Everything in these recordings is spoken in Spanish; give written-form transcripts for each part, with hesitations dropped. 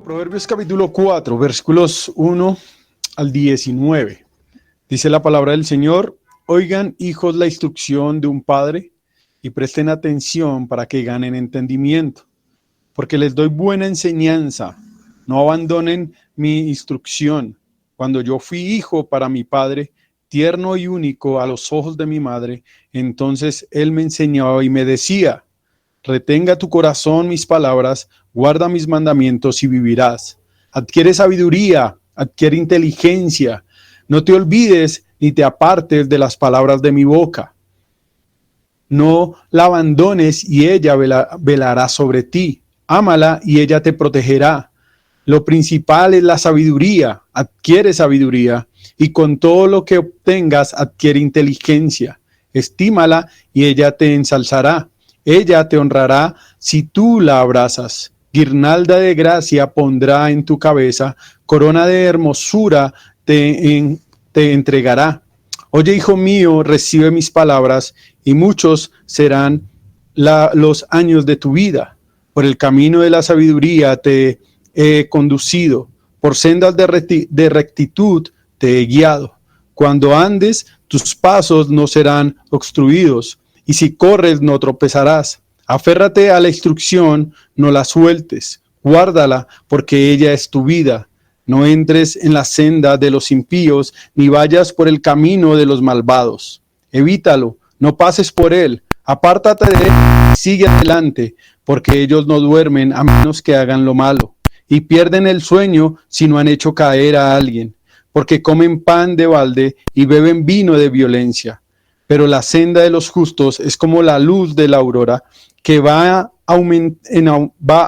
Proverbios capítulo 4, versículos 1 al 19. Dice la palabra del Señor: oigan, hijos, la instrucción de un padre y presten atención para que ganen entendimiento, porque les doy buena enseñanza. No abandonen mi instrucción. Cuando yo fui hijo para mi padre, tierno y único a los ojos de mi madre, entonces él me enseñaba y me decía: retenga tu corazón mis palabras, guarda mis mandamientos y vivirás. Adquiere sabiduría, adquiere inteligencia. No te olvides ni te apartes de las palabras de mi boca. No la abandones y ella velará sobre ti. Ámala y ella te protegerá. Lo principal es la sabiduría. Adquiere sabiduría y con todo lo que obtengas adquiere inteligencia. Estímala y ella te ensalzará. Ella te honrará si tú la abrazas. Guirnalda de gracia pondrá en tu cabeza, corona de hermosura te entregará. Oye, hijo mío, recibe mis palabras, y muchos serán los años de tu vida. Por el camino de la sabiduría te he conducido, por sendas de rectitud te he guiado. Cuando andes, tus pasos no serán obstruidos, y si corres no tropezarás. Aférrate a la instrucción, no la sueltes, guárdala, porque ella es tu vida. No entres en la senda de los impíos, ni vayas por el camino de los malvados. Evítalo, no pases por él, apártate de él y sigue adelante, porque ellos no duermen a menos que hagan lo malo, y pierden el sueño si no han hecho caer a alguien, porque comen pan de balde y beben vino de violencia. Pero la senda de los justos es como la luz de la aurora, que va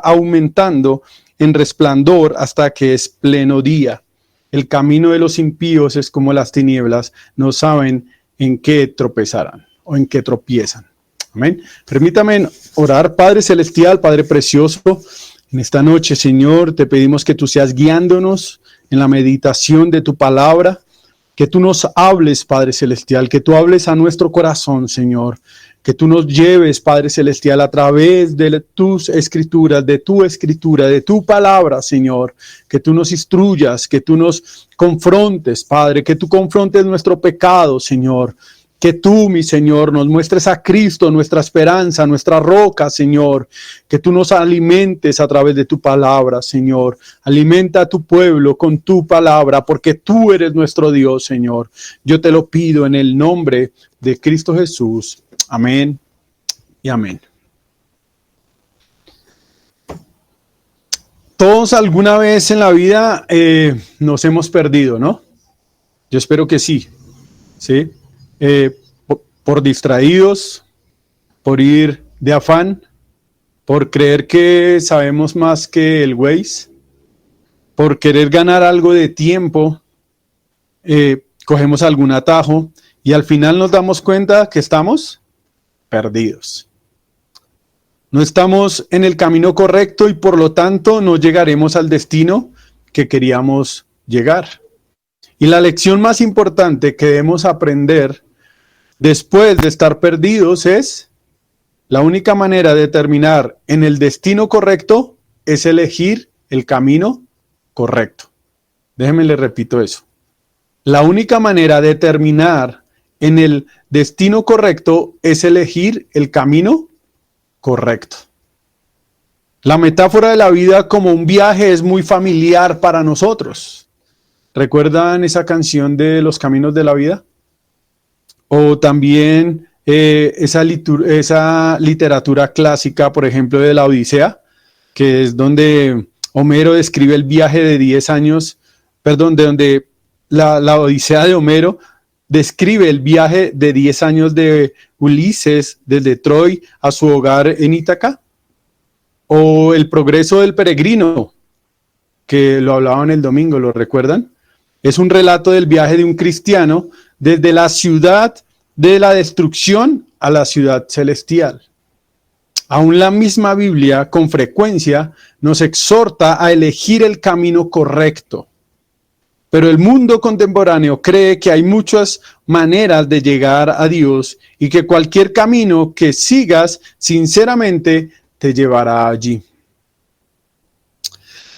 aumentando en resplandor hasta que es pleno día. El camino de los impíos es como las tinieblas, no saben en qué tropezarán o en qué tropiezan. Amén. Permítame orar. Padre celestial, Padre precioso, en esta noche, Señor, te pedimos que tú seas guiándonos en la meditación de tu palabra, que tú nos hables, Padre celestial, que tú hables a nuestro corazón, Señor, que tú nos lleves, Padre celestial, a través de tus escrituras, de tu escritura, de tu palabra, Señor, que tú nos instruyas, que tú nos confrontes, Padre, que tú confrontes nuestro pecado, Señor, que tú, mi Señor, nos muestres a Cristo, nuestra esperanza, nuestra roca, Señor, que tú nos alimentes a través de tu palabra, Señor. Alimenta a tu pueblo con tu palabra, porque tú eres nuestro Dios, Señor. Yo te lo pido en el nombre de Cristo Jesús. Amén y amén. Todos alguna vez en la vida nos hemos perdido, ¿no? Yo espero que sí, ¿sí? Por distraídos, por ir de afán, por creer que sabemos más que el Waze, por querer ganar algo de tiempo, cogemos algún atajo y al final nos damos cuenta que estamos perdidos. No estamos en el camino correcto y por lo tanto no llegaremos al destino que queríamos llegar. Y la lección más importante que debemos aprender después de estar perdidos es: la única manera de terminar en el destino correcto es elegir el camino correcto. Déjenme le repito eso. La única manera de terminar en el destino correcto es elegir el camino correcto. La metáfora de la vida como un viaje es muy familiar para nosotros. ¿Recuerdan esa canción de Los Caminos de la Vida? O también esa literatura clásica, por ejemplo, de la Odisea, que es donde Homero describe el viaje de 10 años, perdón, de donde la Odisea de Homero describe el viaje de 10 años de Ulises desde Troy a su hogar en Ítaca. O el progreso del peregrino, que lo hablaban el domingo, ¿lo recuerdan? Es un relato del viaje de un cristiano desde la ciudad de la destrucción a la ciudad celestial. Aún la misma Biblia con frecuencia nos exhorta a elegir el camino correcto. Pero el mundo contemporáneo cree que hay muchas maneras de llegar a Dios y que cualquier camino que sigas sinceramente te llevará allí.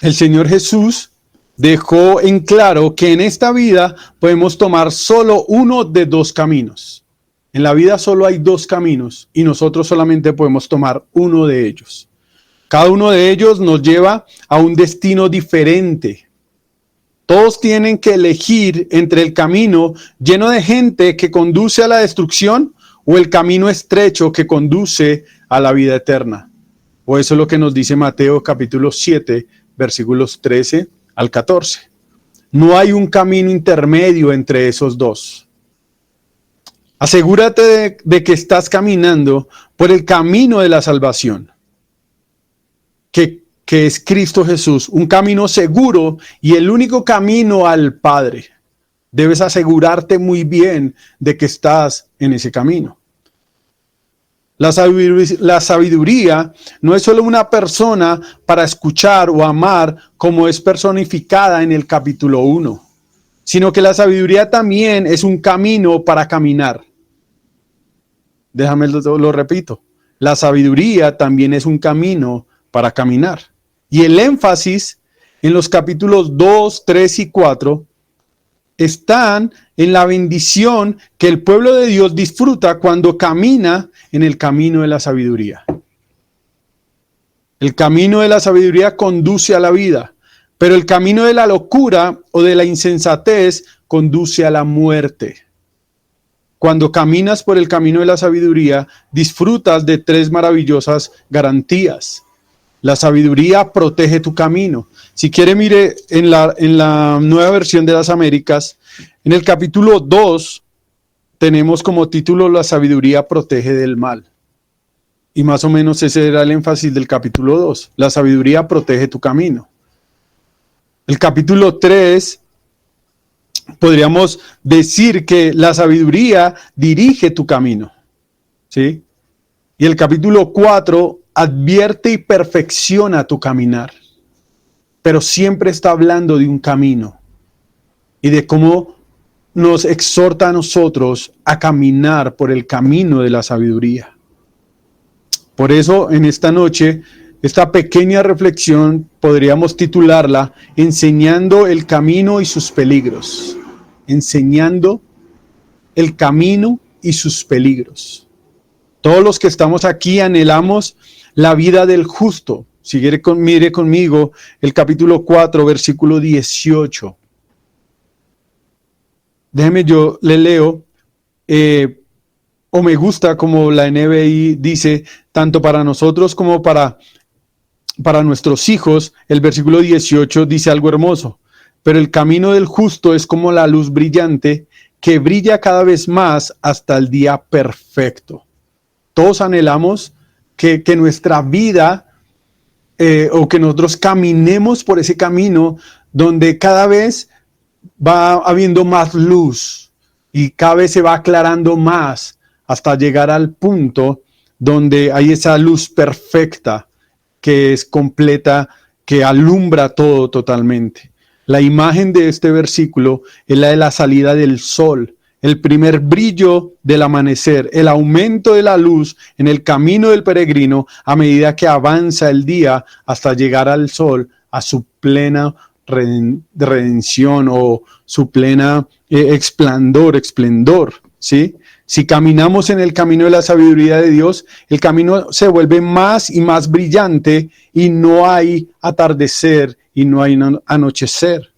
El Señor Jesús dejó en claro que en esta vida podemos tomar solo uno de dos caminos. En la vida solo hay dos caminos y nosotros solamente podemos tomar uno de ellos. Cada uno de ellos nos lleva a un destino diferente. Todos tienen que elegir entre el camino lleno de gente que conduce a la destrucción o el camino estrecho que conduce a la vida eterna. O eso es lo que nos dice Mateo capítulo 7, versículos 13 al 14. No hay un camino intermedio entre esos dos. Asegúrate de que estás caminando por el camino de la salvación, que es Cristo Jesús, un camino seguro y el único camino al Padre. Debes asegurarte muy bien de que estás en ese camino. La sabiduría no es solo una persona para escuchar o amar como es personificada en el capítulo 1, sino que la sabiduría también es un camino para caminar. Déjame lo repito. La sabiduría también es un camino para caminar. Y el énfasis en los capítulos 2, 3 y 4 están en la bendición que el pueblo de Dios disfruta cuando camina en el camino de la sabiduría. El camino de la sabiduría conduce a la vida, pero el camino de la locura o de la insensatez conduce a la muerte. Cuando caminas por el camino de la sabiduría, disfrutas de tres maravillosas garantías. La sabiduría protege tu camino. Si quiere, mire en la Nueva Versión de las Américas, en el capítulo 2, tenemos como título La sabiduría protege del mal. Y más o menos ese era el énfasis del capítulo 2. La sabiduría protege tu camino. El capítulo 3, podríamos decir que la sabiduría dirige tu camino. ¿Sí? Y el capítulo 4 advierte y perfecciona tu caminar. Pero siempre está hablando de un camino y de cómo nos exhorta a nosotros a caminar por el camino de la sabiduría. Por eso, en esta noche, esta pequeña reflexión podríamos titularla Enseñando el camino y sus peligros. Enseñando el camino y sus peligros. Todos los que estamos aquí anhelamos la vida del justo. Si quiere, mire conmigo el capítulo 4, versículo 18. Déjeme, yo le leo, o me gusta como la NBI dice, tanto para nosotros como para nuestros hijos. El versículo 18 dice algo hermoso. Pero el camino del justo es como la luz brillante que brilla cada vez más hasta el día perfecto. Todos anhelamos que nuestra vida o que nosotros caminemos por ese camino donde cada vez va habiendo más luz y cada vez se va aclarando más hasta llegar al punto donde hay esa luz perfecta que es completa, que alumbra todo totalmente. La imagen de este versículo es la de la salida del sol, el primer brillo del amanecer, el aumento de la luz en el camino del peregrino a medida que avanza el día hasta llegar al sol, a su plena redención o su plena esplendor, ¿sí? Si caminamos en el camino de la sabiduría de Dios, el camino se vuelve más y más brillante y no hay atardecer y no hay anochecer.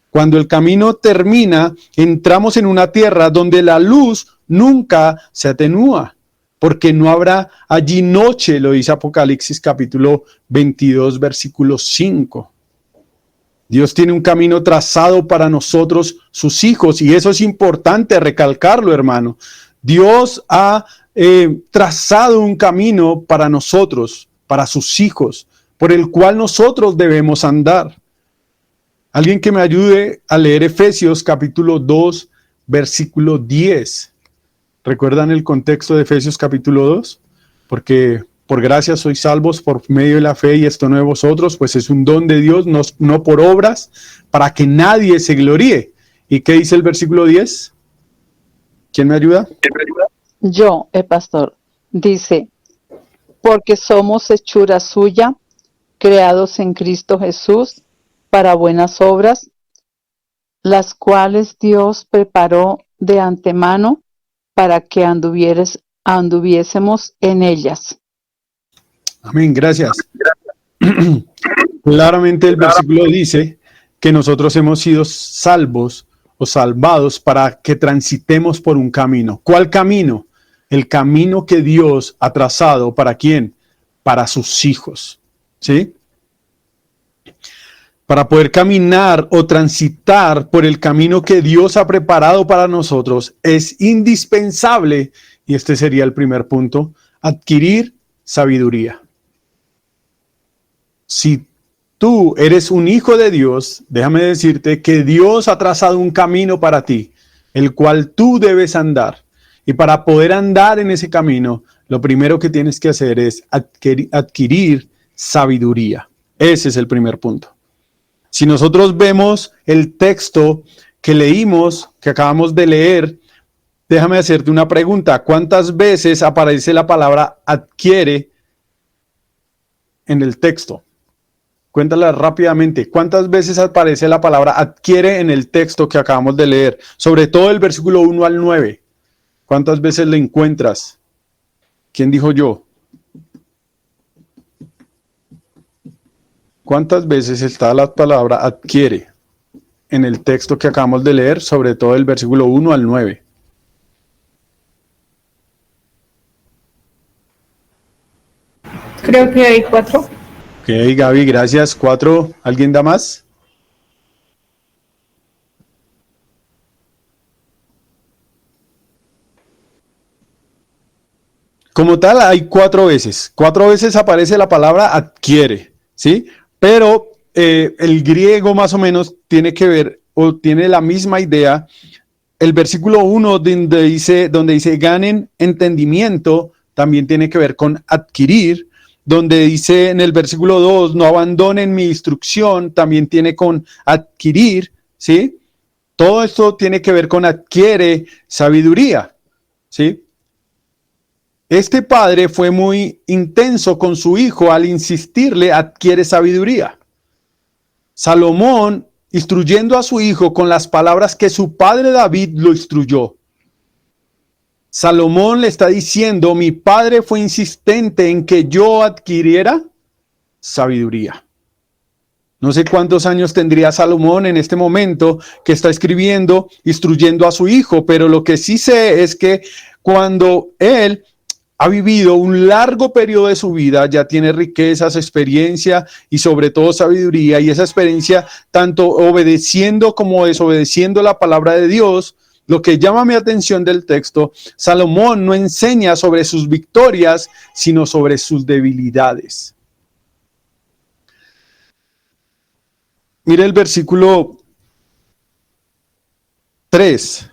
Cuando el camino termina, entramos en una tierra donde la luz nunca se atenúa, porque no habrá allí noche, lo dice Apocalipsis capítulo 22, versículo 5. Dios tiene un camino trazado para nosotros, sus hijos, y eso es importante recalcarlo, hermano. Dios ha trazado un camino para nosotros, para sus hijos, por el cual nosotros debemos andar. Alguien que me ayude a leer Efesios capítulo 2, versículo 10. ¿Recuerdan el contexto de Efesios capítulo 2? Porque por gracia sois salvos por medio de la fe, y esto no de vosotros, pues es un don de Dios, no por obras, para que nadie se gloríe. ¿Y qué dice el versículo 10? ¿Quién me ayuda? Yo, el pastor, dice, porque somos hechura suya, creados en Cristo Jesús, para buenas obras, las cuales Dios preparó de antemano para que anduviésemos en ellas. Amén, gracias. Claramente el versículo dice que nosotros hemos sido salvos o salvados para que transitemos por un camino. ¿Cuál camino? El camino que Dios ha trazado, ¿para quién? Para sus hijos, ¿sí? Para poder caminar o transitar por el camino que Dios ha preparado para nosotros, es indispensable, y este sería el primer punto, adquirir sabiduría. Si tú eres un hijo de Dios, déjame decirte que Dios ha trazado un camino para ti, el cual tú debes andar. Y para poder andar en ese camino, lo primero que tienes que hacer es adquirir sabiduría. Ese es el primer punto. Si nosotros vemos el texto que leímos, que acabamos de leer, déjame hacerte una pregunta. ¿Cuántas veces aparece la palabra adquiere en el texto? Cuéntala rápidamente. ¿Cuántas veces aparece la palabra adquiere en el texto que acabamos de leer? Sobre todo el versículo 1 al 9. ¿Cuántas veces la encuentras? ¿Quién dijo yo? ¿Cuántas veces está la palabra adquiere en el texto que acabamos de leer? Sobre todo el versículo 1 al 9. Creo que hay 4. Ok, Gaby, gracias. 4. ¿Alguien da más? Como tal, hay 4 veces. 4 veces aparece la palabra adquiere, ¿sí? Pero el griego más o menos tiene que ver o tiene la misma idea. El versículo 1 donde dice ganen entendimiento, también tiene que ver con adquirir. Donde dice en el versículo 2, no abandonen mi instrucción, también tiene con adquirir, ¿sí? Todo esto tiene que ver con adquiere sabiduría, ¿sí? Este padre fue muy intenso con su hijo al insistirle adquiere sabiduría. Salomón, instruyendo a su hijo con las palabras que su padre David lo instruyó. Salomón le está diciendo, mi padre fue insistente en que yo adquiriera sabiduría. No sé cuántos años tendría Salomón en este momento que está escribiendo, instruyendo a su hijo, pero lo que sí sé es que cuando él ha vivido un largo periodo de su vida, ya tiene riquezas, experiencia y sobre todo sabiduría, y esa experiencia tanto obedeciendo como desobedeciendo la palabra de Dios. Lo que llama mi atención del texto, Salomón no enseña sobre sus victorias, sino sobre sus debilidades. Mire el versículo 3.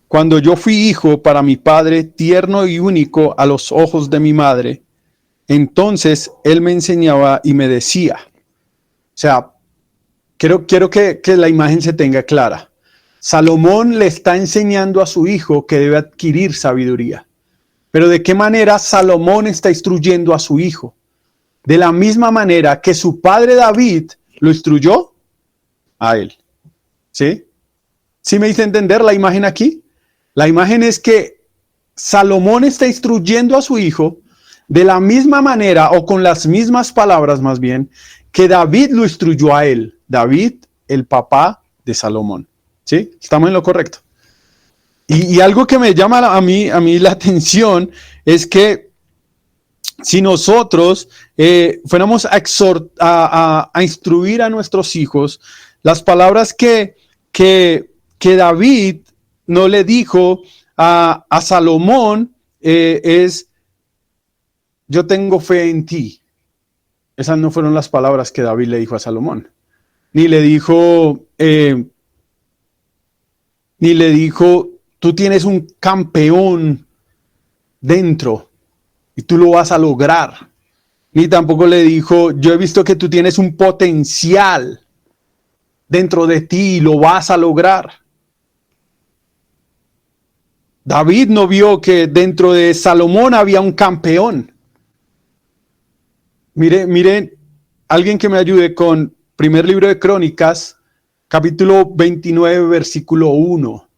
Cuando yo fui hijo para mi padre, tierno y único a los ojos de mi madre, entonces él me enseñaba y me decía. O sea, quiero que la imagen se tenga clara. Salomón le está enseñando a su hijo que debe adquirir sabiduría. Pero ¿de qué manera Salomón está instruyendo a su hijo? De la misma manera que su padre David lo instruyó a él. ¿Sí? ¿Sí me hice entender la imagen aquí? La imagen es que Salomón está instruyendo a su hijo de la misma manera o con las mismas palabras más bien que David lo instruyó a él. David, el papá de Salomón. ¿Sí? Estamos en lo correcto. Y algo que me llama a mí la atención es que si nosotros fuéramos a instruir a nuestros hijos, las palabras que David no le dijo a Salomón es, yo tengo fe en ti. Esas no fueron las palabras que David le dijo a Salomón. Ni le dijo, tú tienes un campeón dentro y tú lo vas a lograr. Ni tampoco le dijo, yo he visto que tú tienes un potencial dentro de ti y lo vas a lograr. David no vio que dentro de Salomón había un campeón. Miren, alguien que me ayude con primer libro de Crónicas, capítulo 29, versículo 1.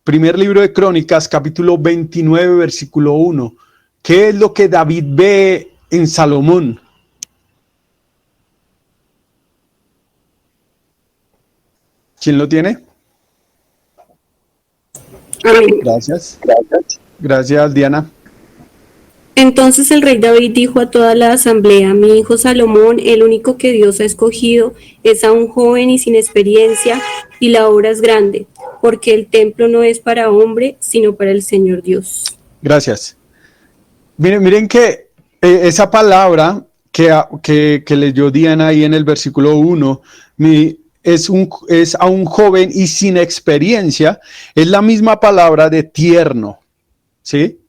Primer libro de Crónicas, capítulo 29, versículo 1. ¿Qué es lo que David ve en Salomón? ¿Quién lo tiene? Amén. Gracias. Gracias, Diana. Entonces el rey David dijo a toda la asamblea: mi hijo Salomón, el único que Dios ha escogido, es aún joven y sin experiencia, y la obra es grande, porque el templo no es para hombre, sino para el Señor Dios. Gracias. Miren que esa palabra que leyó Diana ahí en el versículo 1, es a un joven y sin experiencia, es la misma palabra de tierno, ¿sí?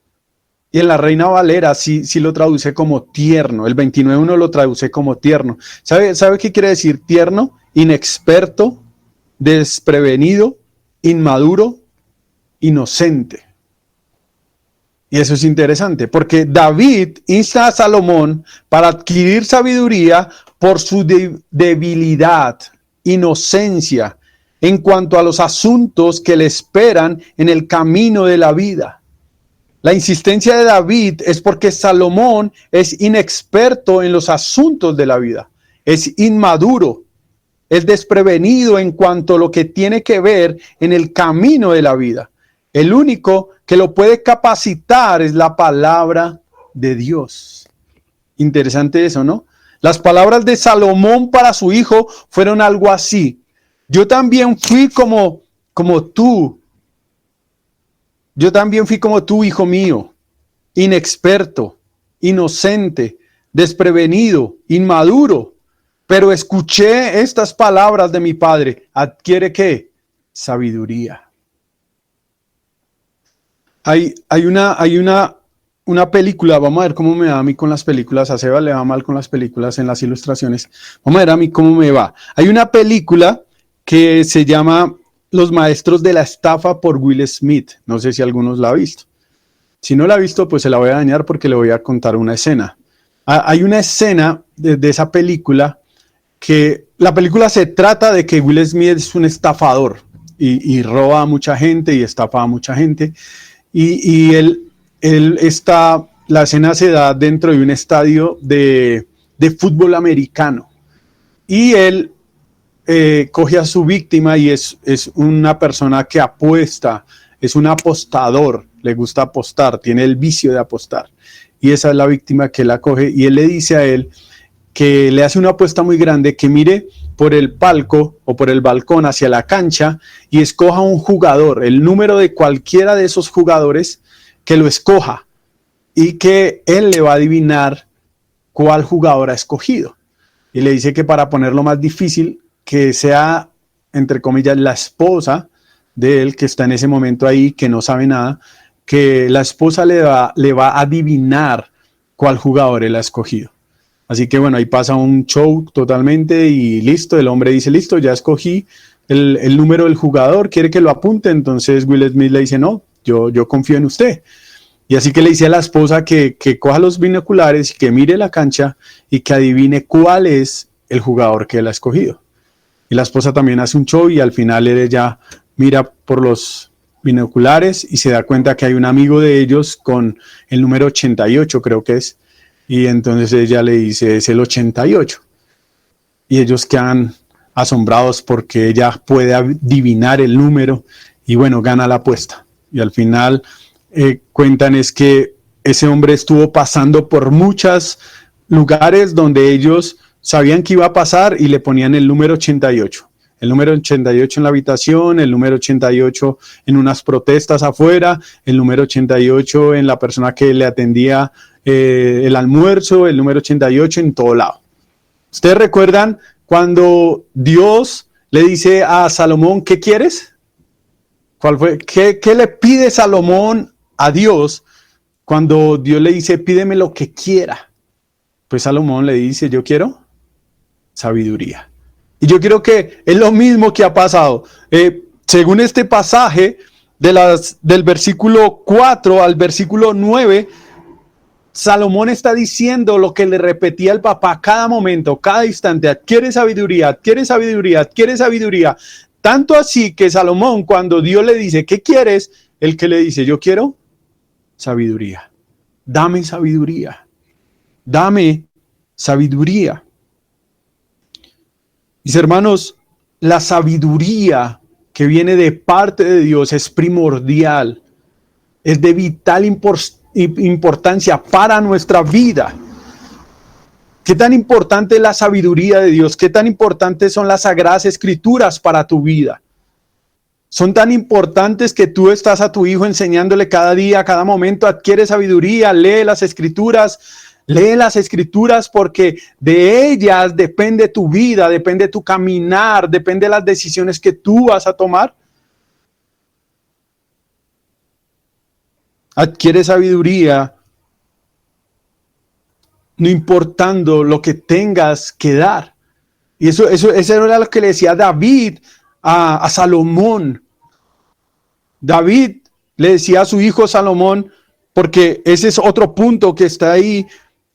Y en la Reina Valera sí lo traduce como tierno, el 29.1 lo traduce como tierno. ¿Sabe qué quiere decir tierno? Inexperto, desprevenido, inmaduro, inocente. Y eso es interesante, porque David insta a Salomón para adquirir sabiduría por su debilidad, inocencia, en cuanto a los asuntos que le esperan en el camino de la vida. La insistencia de David es porque Salomón es inexperto en los asuntos de la vida, es inmaduro, es desprevenido en cuanto a lo que tiene que ver en el camino de la vida. El único que lo puede capacitar es la palabra de Dios. Interesante eso, ¿no? Las palabras de Salomón para su hijo fueron algo así: yo también fui como tú. Yo también fui como tú, hijo mío, inexperto, inocente, desprevenido, inmaduro, pero escuché estas palabras de mi padre. ¿Adquiere qué? Sabiduría. Hay una película, vamos a ver cómo me va a mí con las películas. A Seba le va mal con las películas en las ilustraciones. Vamos a ver a mí cómo me va. Hay una película que se llama Los Maestros de la Estafa por Will Smith. No sé si algunos la han visto. Si no la ha visto, pues se la voy a dañar porque le voy a contar una escena. Hay una escena de esa película que la película se trata de que Will Smith es un estafador y roba a mucha gente y estafa a mucha gente. Y la escena se da dentro de un estadio de fútbol americano. Y él coge a su víctima y es una persona que apuesta, es un apostador, le gusta apostar, tiene el vicio de apostar. Y esa es la víctima que la coge y él le dice a él que le hace una apuesta muy grande, que mire por el palco o por el balcón hacia la cancha y escoja un jugador, el número de cualquiera de esos jugadores, que lo escoja y que él le va a adivinar cuál jugador ha escogido. Y le dice que para ponerlo más difícil, que sea, entre comillas, la esposa de él, que está en ese momento ahí, que no sabe nada, que la esposa le va a adivinar cuál jugador él ha escogido. Así que bueno, ahí pasa un show totalmente y listo, el hombre dice, listo, ya escogí el número del jugador, quiere que lo apunte. Entonces Will Smith le dice, no, yo confío en usted. Y así que le dice a la esposa que coja los binoculares y que mire la cancha y que adivine cuál es el jugador que él ha escogido. Y la esposa también hace un show y al final ella mira por los binoculares y se da cuenta que hay un amigo de ellos con el número 88, creo que es. Y entonces ella le dice, es el 88. Y ellos quedan asombrados porque ella puede adivinar el número y bueno, gana la apuesta. Y al final cuentan es que ese hombre estuvo pasando por muchos lugares donde ellos sabían que iba a pasar y le ponían el número 88. El número 88 en la habitación, el número 88 en unas protestas afuera, el número 88 en la persona que le atendía el almuerzo, el número 88 en todo lado. ¿Ustedes recuerdan cuando Dios le dice a Salomón, ¿qué quieres? ¿Cuál fue? ¿Qué le pide Salomón a Dios cuando Dios le dice, pídeme lo que quiera? Pues Salomón le dice, yo quiero sabiduría. Y yo creo que es lo mismo que ha pasado. Según este pasaje, del versículo 4 al versículo 9, Salomón está diciendo lo que le repetía el papá a cada momento, cada instante: adquiere sabiduría, adquiere sabiduría, adquiere sabiduría. Tanto así que Salomón, cuando Dios le dice, ¿qué quieres? El que le dice, yo quiero sabiduría. Dame sabiduría. Dame sabiduría. Mis hermanos, la sabiduría que viene de parte de Dios es primordial. Es de vital importancia para nuestra vida. ¿Qué tan importante es la sabiduría de Dios? ¿Qué tan importantes son las sagradas escrituras para tu vida? Son tan importantes que tú estás a tu hijo enseñándole cada día, cada momento: adquiere sabiduría, lee las escrituras porque de ellas depende tu vida, depende tu caminar, depende las decisiones que tú vas a tomar. Adquiere sabiduría, no importando lo que tengas que dar. Y eso era lo que le decía David a Salomón. David le decía a su hijo Salomón, porque ese es otro punto que está ahí: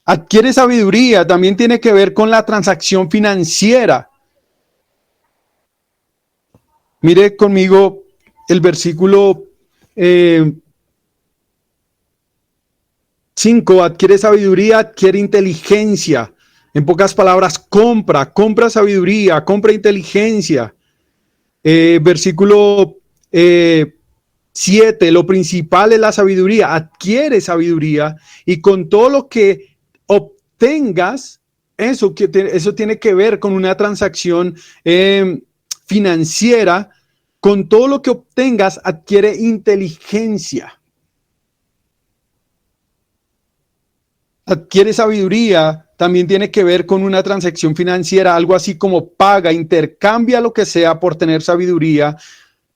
adquiere sabiduría. También tiene que ver con la transacción financiera. Mire conmigo el versículo 5, adquiere sabiduría, adquiere inteligencia. En pocas palabras, compra sabiduría, compra inteligencia. Versículo 7, lo principal es la sabiduría, adquiere sabiduría, y con todo lo que obtengas, eso tiene que ver con una transacción financiera. Con todo lo que obtengas, adquiere inteligencia. Adquiere sabiduría también tiene que ver con una transacción financiera, algo así como paga, intercambia lo que sea por tener sabiduría,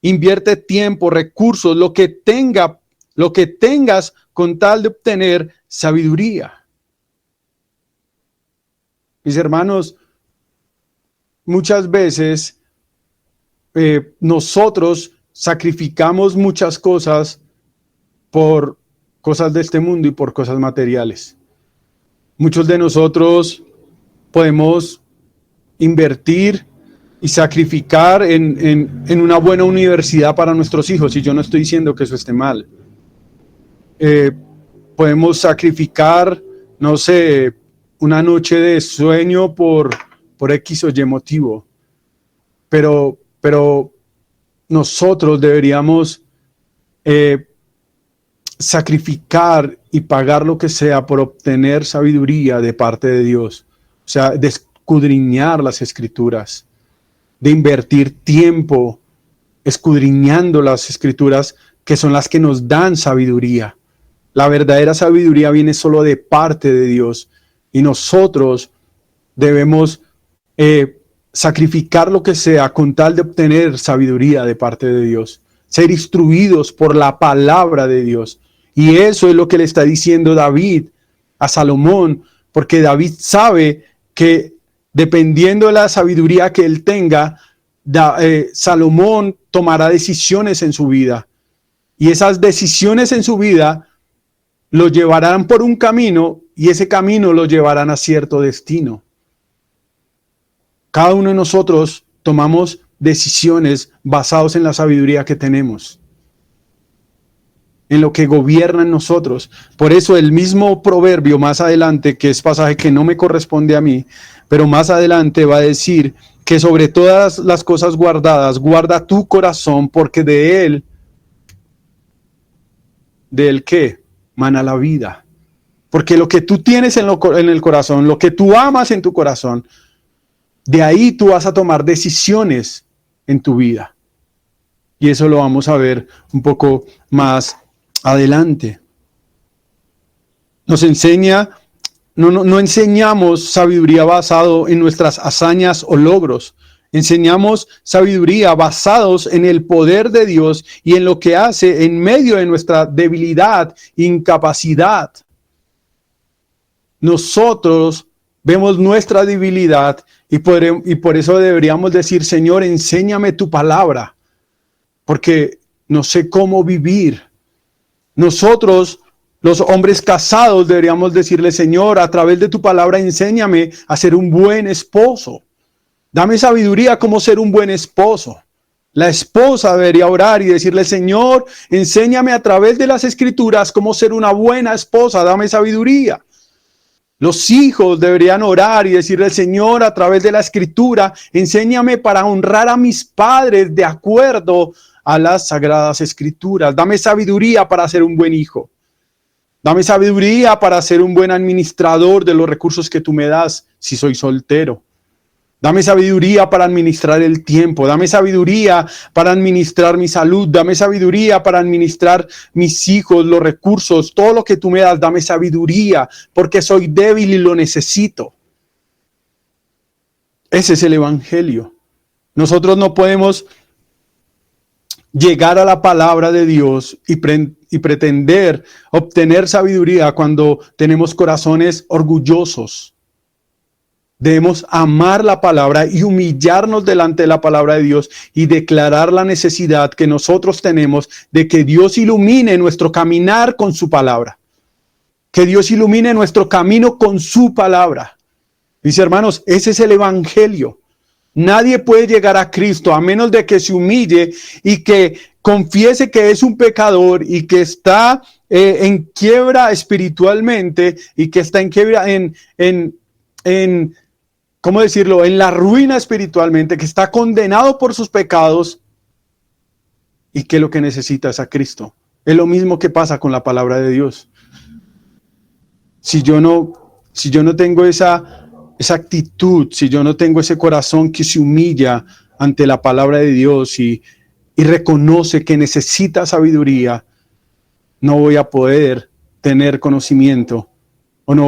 invierte tiempo, recursos, lo que tengas con tal de obtener sabiduría. Mis hermanos, muchas veces nosotros sacrificamos muchas cosas por cosas de este mundo y por cosas materiales. Muchos de nosotros podemos invertir y sacrificar en una buena universidad para nuestros hijos, y yo no estoy diciendo que eso esté mal. Podemos sacrificar, no sé, una noche de sueño por X o Y motivo, pero nosotros deberíamos sacrificar y pagar lo que sea por obtener sabiduría de parte de Dios. O sea, de escudriñar las escrituras, de invertir tiempo escudriñando las escrituras, que son las que nos dan sabiduría. La verdadera sabiduría viene solo de parte de Dios, y nosotros debemos sacrificar lo que sea con tal de obtener sabiduría de parte de Dios, ser instruidos por la palabra de Dios. Y eso es lo que le está diciendo David a Salomón, porque David sabe que dependiendo de la sabiduría que él tenga, Salomón tomará decisiones en su vida. Y esas decisiones en su vida lo llevarán por un camino, y ese camino lo llevarán a cierto destino. Cada uno de nosotros tomamos decisiones basadas en la sabiduría que tenemos, en lo que gobierna en nosotros. Por eso el mismo proverbio más adelante, que es pasaje que no me corresponde a mí, pero más adelante va a decir que sobre todas las cosas guardadas, guarda tu corazón, porque de él ¿qué? Mana la vida. Porque lo que tú tienes en el corazón, lo que tú amas en tu corazón, de ahí tú vas a tomar decisiones en tu vida. Y eso lo vamos a ver un poco más adelante. Nos enseña, no enseñamos sabiduría basado en nuestras hazañas o logros. Enseñamos sabiduría basados en el poder de Dios y en lo que hace en medio de nuestra debilidad e incapacidad. Nosotros vemos nuestra debilidad y por eso deberíamos decir: Señor, enséñame tu palabra, porque no sé cómo vivir. Nosotros, Los hombres casados deberíamos decirle, Señor, a través de tu palabra enséñame a ser un buen esposo. Dame sabiduría cómo ser un buen esposo. La esposa debería orar y decirle, Señor, enséñame a través de las escrituras cómo ser una buena esposa. Dame sabiduría. Los hijos deberían orar y decirle, Señor, a través de la escritura, enséñame para honrar a mis padres de acuerdo a las sagradas escrituras. Dame sabiduría para ser un buen hijo. Dame sabiduría para ser un buen administrador de los recursos que tú me das si soy soltero. Dame sabiduría para administrar el tiempo. Dame sabiduría para administrar mi salud. Dame sabiduría para administrar mis hijos, los recursos, todo lo que tú me das. Dame sabiduría porque soy débil y lo necesito. Ese es el evangelio. Nosotros no podemos llegar a la palabra de Dios y pretender obtener sabiduría cuando tenemos corazones orgullosos. Debemos amar la palabra y humillarnos delante de la palabra de Dios y declarar la necesidad que nosotros tenemos de que Dios ilumine nuestro caminar con su palabra. Que Dios ilumine nuestro camino con su palabra. Mis hermanos, ese es el evangelio. Nadie puede llegar a Cristo a menos de que se humille y que confiese que es un pecador y que está en quiebra espiritualmente y que está en quiebra ¿cómo decirlo? En la ruina espiritualmente, que está condenado por sus pecados y que lo que necesita es a Cristo. Es lo mismo que pasa con la palabra de Dios. Si yo no tengo esa actitud, si yo no tengo ese corazón que se humilla ante la palabra de Dios y reconoce que necesita sabiduría, no voy a poder tener conocimiento o no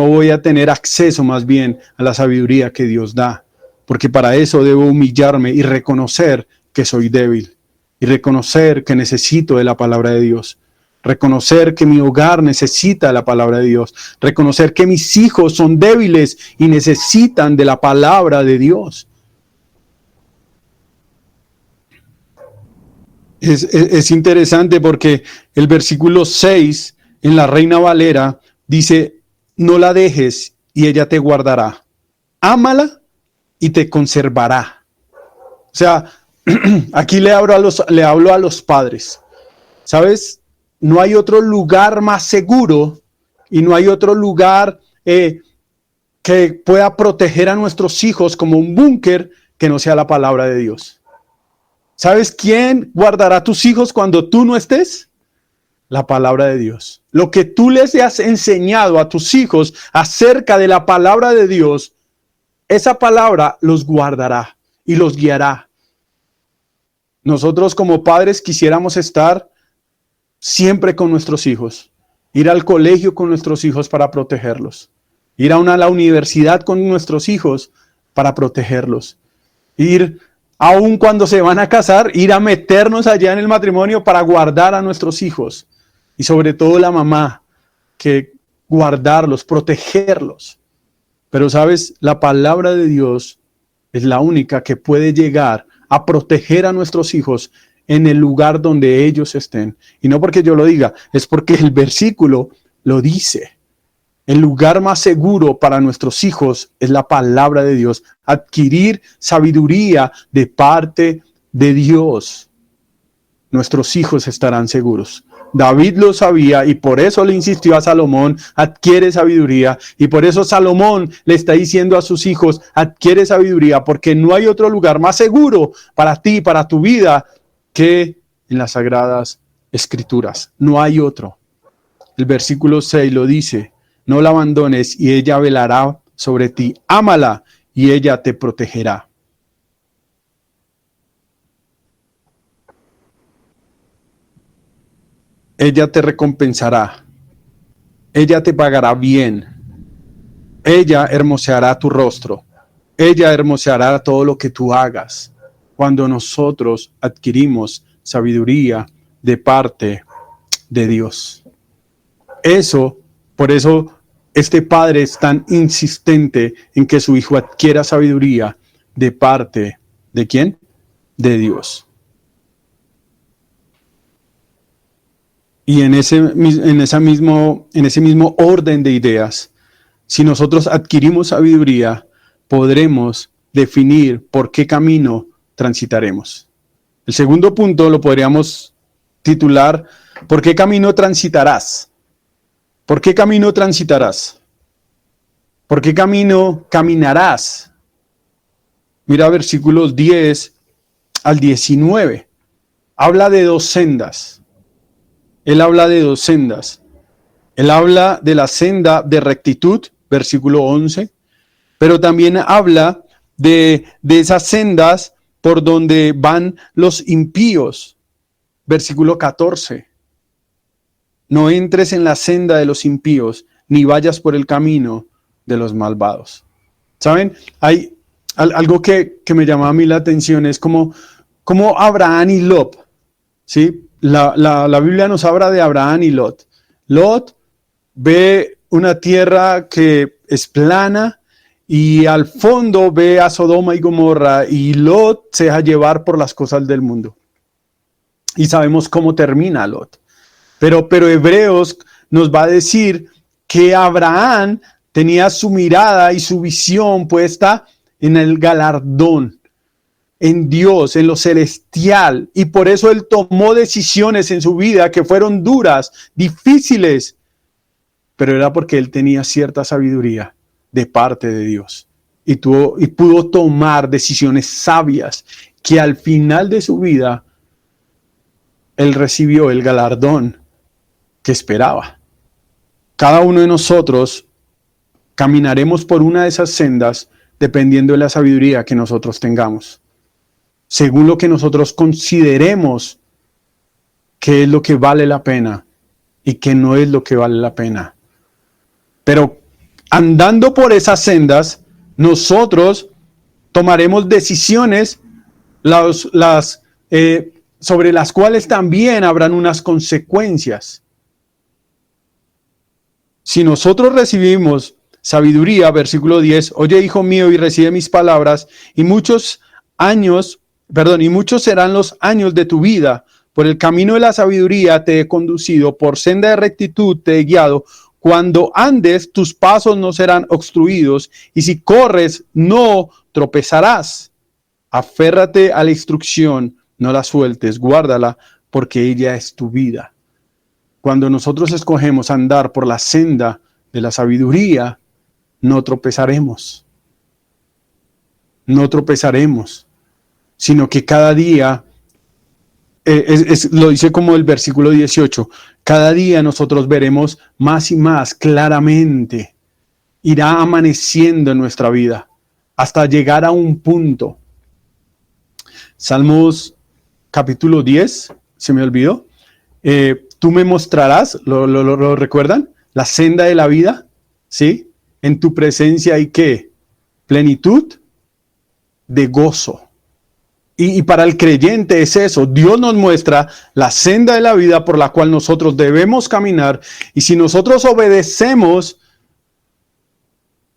voy a tener acceso más bien a la sabiduría que Dios da, porque para eso debo humillarme y reconocer que soy débil y reconocer que necesito de la palabra de Dios, reconocer que mi hogar necesita la palabra de Dios, reconocer que mis hijos son débiles y necesitan de la palabra de Dios. Es interesante porque el versículo 6 en la Reina Valera dice, no la dejes y ella te guardará. Ámala y te conservará. O sea, aquí le hablo a los padres. ¿Sabes? No hay otro lugar más seguro y no hay otro lugar que pueda proteger a nuestros hijos como un búnker que no sea la palabra de Dios. ¿Sabes quién guardará a tus hijos cuando tú no estés? La palabra de Dios. Lo que tú les has enseñado a tus hijos acerca de la palabra de Dios, esa palabra los guardará y los guiará. Nosotros como padres quisiéramos estar siempre con nuestros hijos, ir al colegio con nuestros hijos para protegerlos, ir a la universidad con nuestros hijos para protegerlos, ir aun cuando se van a casar, ir a meternos allá en el matrimonio para guardar a nuestros hijos. Y sobre todo la mamá, que guardarlos, protegerlos. Pero sabes, la palabra de Dios es la única que puede llegar a proteger a nuestros hijos en el lugar donde ellos estén. Y no porque yo lo diga, es porque el versículo lo dice. El lugar más seguro para nuestros hijos es la palabra de Dios. Adquirir sabiduría de parte de Dios. Nuestros hijos estarán seguros. David lo sabía y por eso le insistió a Salomón, adquiere sabiduría. Y por eso Salomón le está diciendo a sus hijos, adquiere sabiduría, porque no hay otro lugar más seguro para ti, para tu vida, que en las sagradas escrituras. No hay otro. El versículo 6 lo dice, no la abandones y ella velará sobre ti. Ámala y ella te protegerá. Ella te recompensará. Ella te pagará bien. Ella hermoseará tu rostro. Ella hermoseará todo lo que tú hagas. Cuando nosotros adquirimos sabiduría de parte de Dios. Por eso este padre es tan insistente en que su hijo adquiera sabiduría de parte ¿de quién? De Dios. Y en ese mismo orden de ideas, si nosotros adquirimos sabiduría, podremos definir por qué camino transitaremos. El segundo punto lo podríamos titular, ¿por qué camino transitarás? ¿Por qué camino transitarás? ¿Por qué camino caminarás? Mira versículos 10 al 19. Habla de dos sendas. Él habla de dos sendas. Él habla de la senda de rectitud, versículo 11, pero también habla de esas sendas por donde van los impíos, versículo 14. No entres en la senda de los impíos, ni vayas por el camino de los malvados. ¿Saben? Hay algo que me llama a mí la atención, es como Abraham y Lot, ¿sí? La Biblia nos habla de Abraham y Lot. Lot ve una tierra que es plana y al fondo ve a Sodoma y Gomorra, y Lot se deja llevar por las cosas del mundo. Y sabemos cómo termina Lot. Pero Hebreos nos va a decir que Abraham tenía su mirada y su visión puesta en el galardón, en Dios, en lo celestial, y por eso él tomó decisiones en su vida que fueron duras, difíciles, pero era porque él tenía cierta sabiduría de parte de Dios y pudo tomar decisiones sabias que al final de su vida él recibió el galardón que esperaba. Cada uno de nosotros caminaremos por una de esas sendas dependiendo de la sabiduría que nosotros tengamos, según lo que nosotros consideremos que es lo que vale la pena y que no es lo que vale la pena. Pero andando por esas sendas, nosotros tomaremos decisiones sobre las cuales también habrán unas consecuencias. Si nosotros recibimos sabiduría, versículo 10, oye, hijo mío, y recibe mis palabras, y muchos serán los años de tu vida. Por el camino de la sabiduría te he conducido, por senda de rectitud te he guiado. Cuando andes, tus pasos no serán obstruidos, y si corres, no tropezarás. Aférrate a la instrucción, no la sueltes, guárdala, porque ella es tu vida. Cuando nosotros escogemos andar por la senda de la sabiduría, no tropezaremos. No tropezaremos, sino que cada día, lo dice como el versículo 18, cada día nosotros veremos más y más claramente, irá amaneciendo en nuestra vida, hasta llegar a un punto. Salmos capítulo 10, se me olvidó. Tú me mostrarás, ¿lo recuerdan? La senda de la vida, ¿sí? En tu presencia hay ¿qué? Plenitud de gozo. Y para el creyente es eso. Dios nos muestra la senda de la vida por la cual nosotros debemos caminar. Y si nosotros obedecemos,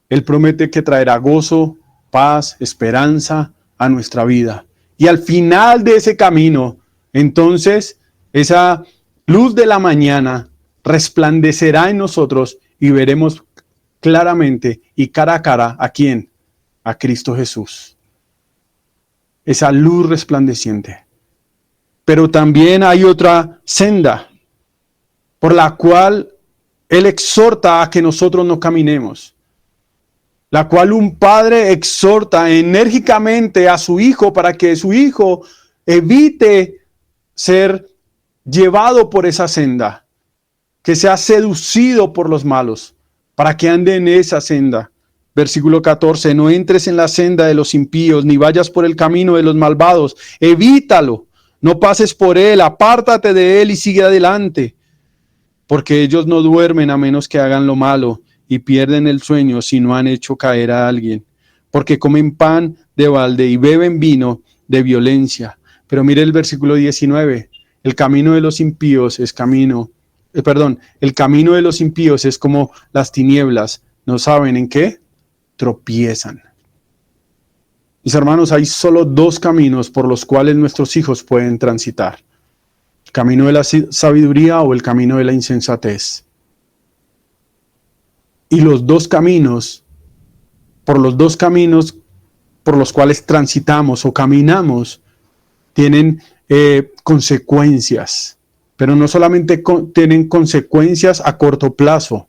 Él promete que traerá gozo, paz, esperanza a nuestra vida. Y al final de ese camino, entonces, esa luz de la mañana resplandecerá en nosotros y veremos claramente y cara a cara, ¿a quién? A Cristo Jesús. Esa luz resplandeciente. Pero también hay otra senda por la cual Él exhorta a que nosotros no caminemos, la cual un padre exhorta enérgicamente a su hijo para que su hijo evite ser llevado por esa senda, que sea seducido por los malos, para que ande en esa senda. Versículo 14, no entres en la senda de los impíos, ni vayas por el camino de los malvados, evítalo, no pases por él, apártate de él y sigue adelante, porque ellos no duermen a menos que hagan lo malo, y pierden el sueño si no han hecho caer a alguien, porque comen pan de balde y beben vino de violencia. Pero mire el versículo 19, el camino de los impíos es el camino de los impíos es como las tinieblas, ¿no saben en qué? Tropiezan. Mis hermanos, hay solo dos caminos por los cuales nuestros hijos pueden transitar. ¿El camino de la sabiduría o el camino de la insensatez? Y los dos caminos, por los cuales transitamos o caminamos, tienen consecuencias, pero no solamente tienen consecuencias a corto plazo,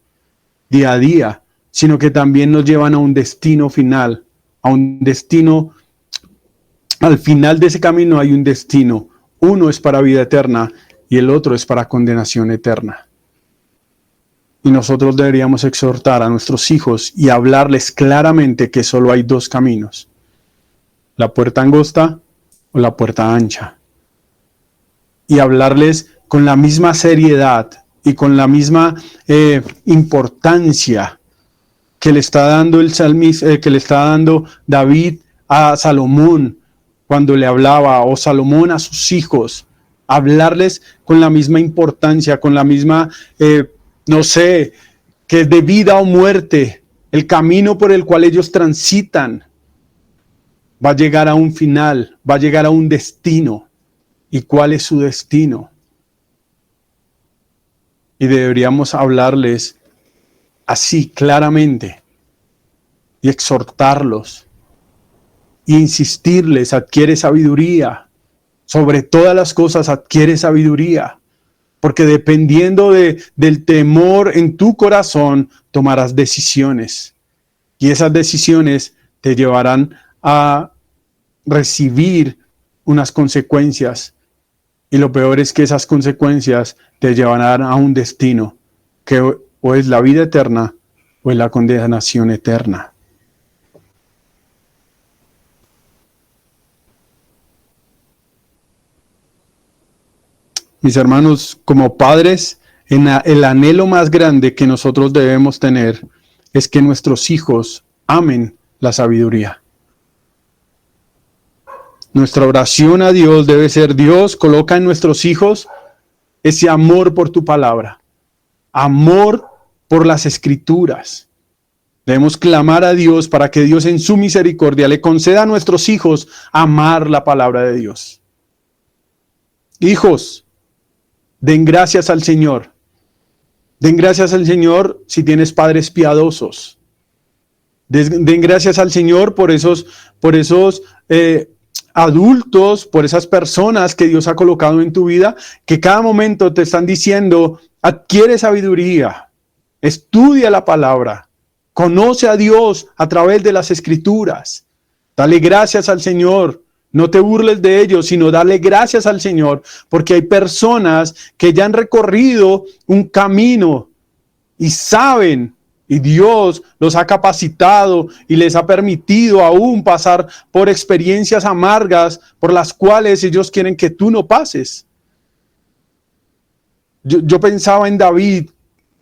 día a día, sino que también nos llevan a un destino final, a un destino. Al final de ese camino hay un destino. Uno es para vida eterna y el otro es para condenación eterna. Y nosotros deberíamos exhortar a nuestros hijos y hablarles claramente que solo hay dos caminos: la puerta angosta o la puerta ancha. Y hablarles con la misma seriedad y con la misma importancia que le está dando el salmista, que le está dando David a Salomón cuando le hablaba, o Salomón a sus hijos. Hablarles con la misma importancia, con la misma, no sé, que es de vida o muerte. El camino por el cual ellos transitan va a llegar a un final, va a llegar a un destino. ¿Y cuál es su destino? Y deberíamos hablarles así claramente y exhortarlos e insistirles: adquiere sabiduría. Sobre todas las cosas, adquiere sabiduría. Porque dependiendo del temor en tu corazón, tomarás decisiones. Y esas decisiones te llevarán a recibir unas consecuencias. Y lo peor es que esas consecuencias te llevarán a un destino, que o es la vida eterna o es la condenación eterna. Mis hermanos, como padres, el anhelo más grande que nosotros debemos tener es que nuestros hijos amen la sabiduría. Nuestra oración a Dios debe ser: Dios, coloca en nuestros hijos ese amor por tu palabra, amor por las escrituras. Debemos clamar a Dios para que Dios en su misericordia le conceda a nuestros hijos amar la palabra de Dios. Hijos, den gracias al Señor. Den gracias al Señor si tienes padres piadosos. Den gracias al Señor por esos adultos, por esas personas que Dios ha colocado en tu vida, que cada momento te están diciendo: adquiere sabiduría, estudia la palabra, conoce a Dios a través de las escrituras. Dale gracias al Señor. No te burles de ellos, sino dale gracias al Señor, porque hay personas que ya han recorrido un camino y saben, y Dios los ha capacitado y les ha permitido aún pasar por experiencias amargas por las cuales ellos quieren que tú no pases. Yo pensaba en David,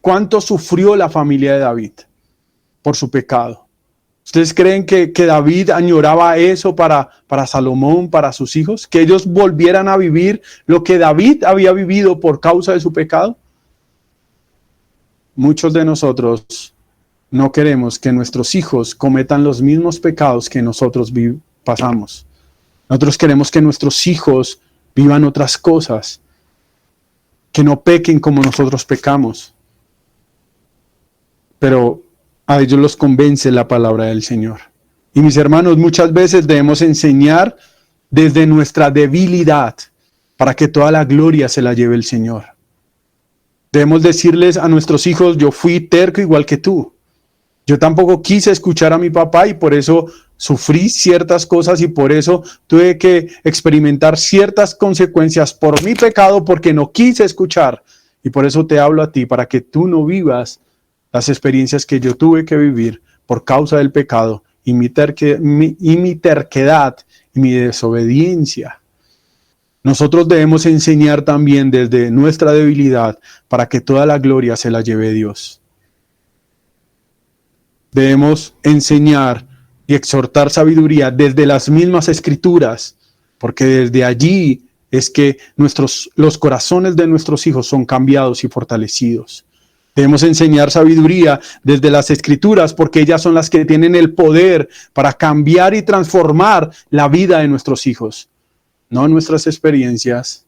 cuánto sufrió la familia de David por su pecado. ¿Ustedes creen que David añoraba eso para Salomón, para sus hijos? ¿Que ellos volvieran a vivir lo que David había vivido por causa de su pecado? Muchos de nosotros no queremos que nuestros hijos cometan los mismos pecados que nosotros pasamos. Nosotros queremos que nuestros hijos vivan otras cosas, que no pequen como nosotros pecamos. Pero a ellos los convence la palabra del Señor. Y mis hermanos, muchas veces debemos enseñar desde nuestra debilidad para que toda la gloria se la lleve el Señor. Debemos decirles a nuestros hijos: yo fui terco igual que tú. Yo tampoco quise escuchar a mi papá y por eso sufrí ciertas cosas y por eso tuve que experimentar ciertas consecuencias por mi pecado, porque no quise escuchar. Y por eso te hablo a ti, para que tú no vivas las experiencias que yo tuve que vivir por causa del pecado y mi terquedad y mi desobediencia. Nosotros debemos enseñar también desde nuestra debilidad para que toda la gloria se la lleve Dios. Debemos enseñar y exhortar sabiduría desde las mismas escrituras, porque desde allí es que los corazones de nuestros hijos son cambiados y fortalecidos. Debemos enseñar sabiduría desde las escrituras, porque ellas son las que tienen el poder para cambiar y transformar la vida de nuestros hijos. No nuestras experiencias,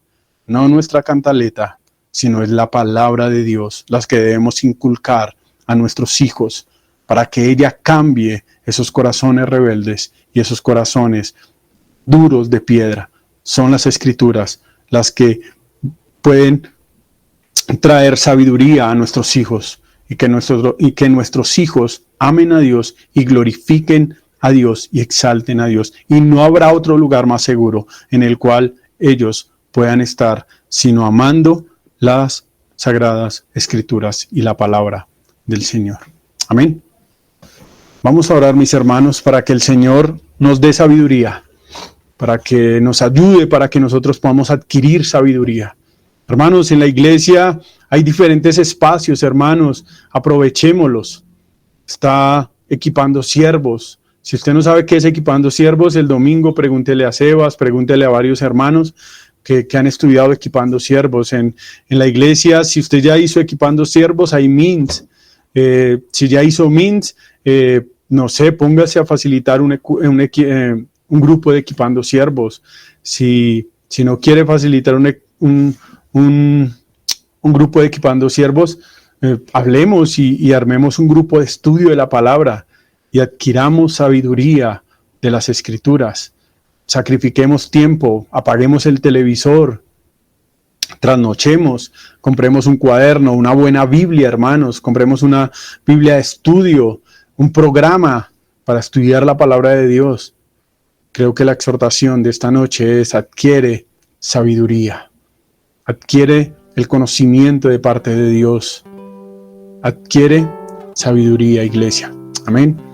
no nuestra cantaleta, sino es la palabra de Dios, las que debemos inculcar a nuestros hijos para que ella cambie esos corazones rebeldes y esos corazones duros de piedra. Son las Escrituras las que pueden traer sabiduría a nuestros hijos y que nuestros hijos amen a Dios y glorifiquen a Dios y exalten a Dios. Y no habrá otro lugar más seguro en el cual ellos puedan estar sino amando las sagradas Escrituras y la palabra del Señor. Amén. Vamos a orar, mis hermanos, para que el Señor nos dé sabiduría, para que nos ayude, para que nosotros podamos adquirir sabiduría. Hermanos, en la iglesia hay diferentes espacios, hermanos, aprovechémoslos. Está equipando siervos. Si usted no sabe qué es equipando siervos, el domingo pregúntele a Sebas, pregúntele a varios hermanos que han estudiado equipando siervos. En la iglesia, si usted ya hizo equipando siervos, hay MINS. Si ya hizo MINS, no sé, póngase a facilitar un grupo de equipando siervos. Si no quiere facilitar un grupo de equipando siervos, hablemos y armemos un grupo de estudio de la palabra y adquiramos sabiduría de las Escrituras. Sacrifiquemos tiempo, apaguemos el televisor, trasnochemos, compremos un cuaderno, una buena Biblia, hermanos, compremos una Biblia de estudio, un programa para estudiar la palabra de Dios. Creo que la exhortación de esta noche es: adquiere sabiduría, adquiere el conocimiento de parte de Dios, adquiere sabiduría, iglesia. Amén.